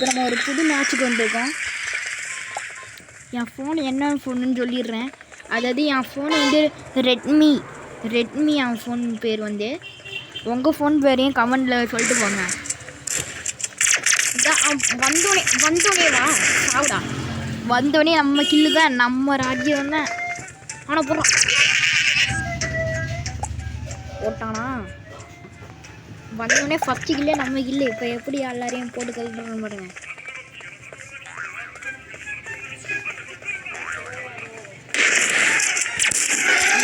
இப்போ நம்ம ஒரு புது மேட்ச்சுக்கு வந்திருக்கோம். என் ஃபோன் என்ன ஃபோனுன்னு சொல்லிடுறேன். அதாவது என் ஃபோன் வந்து ரெட்மி என் ஃபோன் பேர் வந்து. உங்கள் ஃபோன் பேரையும் கமெண்டில் சொல்லிட்டு போங்க. வந்தோடனே வா சாவுடா. வந்தோடனே நம்ம கில்லு தான், நம்ம ராஜ்யம் தான். ஆனால் போட்டானா வந்தோடனே ஃபஸ்ட்டு கில்லே நம்ம கில்லு. இப்போ எப்படி எல்லாரையும் போட்டு கழிட்டு பாருங்க.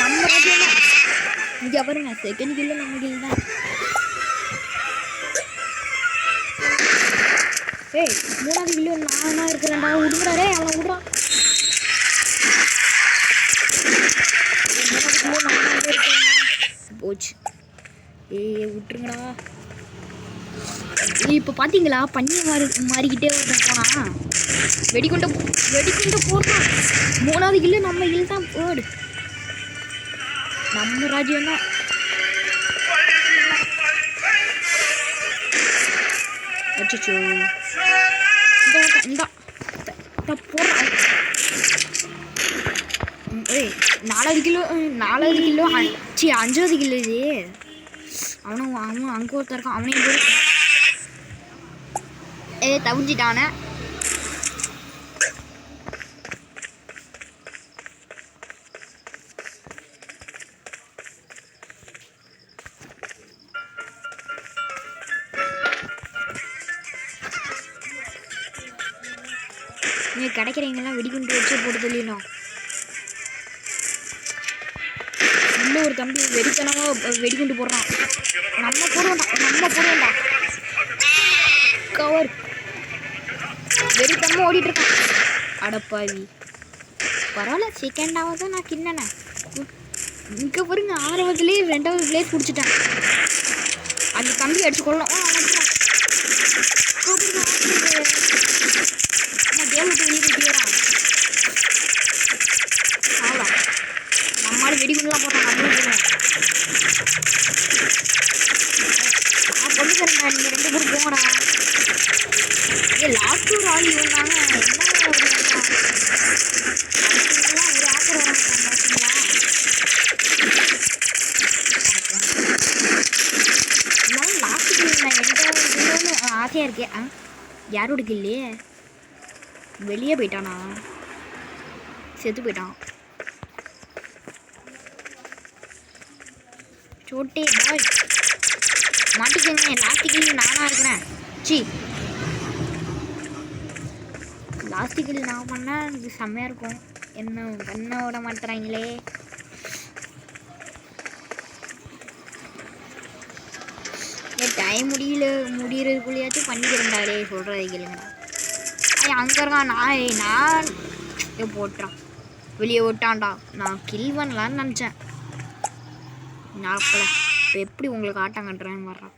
நம்ம ராஜ்யம் தான். இங்கே பாருங்க, செகண்ட் கில்லு நம்ம கில் தான். ஏய், மூணாவது கில்லு நானா இருக்கிறேன்டா. விடுறாரே, அவனை விடுறான். போச்சு. விட்டுருங்கடா. இப்போ பார்த்தீங்களா, பன்னி மாறிக்கிட்டே போனா வெடிகுண்ட போடுறான். மூணாவது கில்லு நம்ம கில் தான். போடு, நம்ம ராஜ்யம் தான். அச்சோ, இந்த போடுறான். ஏய், நாலாவது கிலோ சி 5வது கிலோ இது. அவன் அங்கே ஒருத்தர் இருக்கான். அவனையும் போய் தவிஞ்சிட்டானே. நீ கிடைக்கிறீங்கலாம் வெடிகுண்டு வச்சு போட்டு சொல்லிடணும். இன்னும் ஒரு தம்பி வெடித்தனமாக வெடிகுண்டு போடுறான். நம்ம போடுவோம்டா. கவர் வெடித்தனமாக ஓடிட்டு இருக்கான். அடப்பாவி, பரவாயில்ல, செகண்டாவது தான் நான் கிண்ணனேன். இங்கே பாருங்க, 6வதுலேயே 2வது பிளேஸ் பிடிச்சிட்டேன். அந்த தம்பி அடிச்சு கொள்ளணும். கேம் விட்டு வெளியே போயிடுறான். அவ்வளோ நம்மளால வெடிகுண்டுலாம் போட்டான். நம்மளும் போடுவோம். நான் கொண்டு தரேன்டா, நீங்கள் 2 பேரும் போங்கடா. லாஸ்ட் ஒரு ஆள் இருந்தாங்க. என்ன ஒரு ஆத்திரம் பார்த்தீங்களா? இருந்தாலும் லாஸ்ட்டுக்கு நான் எந்த ஆசையாக இருக்கேன். யாரோட இல்லையே, வெளியே போயிட்டானா, செத்து போயிட்டான். சோட்டே பாய் மாட்டிக்கங்க. லாஸ்டிக்கில் நானாக இருக்கிறேன். சி, லாஸ்டிக்கில் நான் பண்ணால் இது செம்மையாக இருக்கும். என்ன பண்ண விட மாட்டுறாங்களே. டைம் முடியறதுக்குள்ளேயாச்சும் பண்ணிக்கிறேன்டாரே. சொல்கிறத கேளுங்கடா. அங்கே இருக்கான். நான் போட்டான், வெளியே ஓட்டான்டா. நான் கில் பண்ணலான்னு நினச்சேன். நான் இப்போ எப்படி உங்களுக்கு ஆட்டம் கட்டுறேன்னு வர்றேன்.